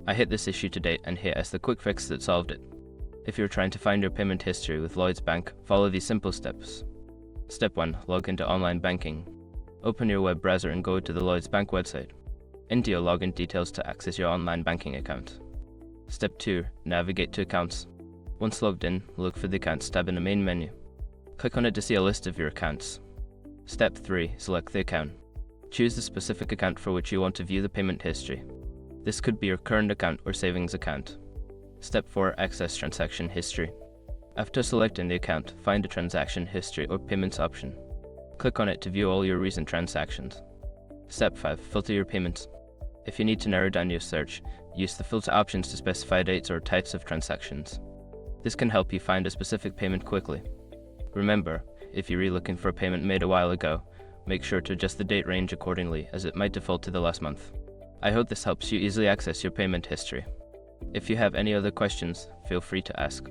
I hit this issue today and here is the quick fix that solved it. If you're trying to find your payment history with Lloyds Bank, follow these simple steps. Step 1. Log into online banking. Open your web browser and go to the Lloyds Bank website. Enter your login details to access your online banking account. Step 2. Navigate to Accounts. Once logged in, look for the Accounts tab in the main menu. Click on it to see a list of your accounts. Step 3. Select the account. Choose the specific account for which you want to view the payment history. This could be your current account or savings account. Step 4. Access transaction history. After selecting the account, find the transaction history or payments option. Click on it to view all your recent transactions. Step 5. Filter your payments. If you need to narrow down your search, use the filter options to specify dates or types of transactions. This can help you find a specific payment quickly. Remember, if you're looking for a payment made a while ago, make sure to adjust the date range accordingly as it might default to the last month. I hope this helps you easily access your payment history. If you have any other questions, feel free to ask.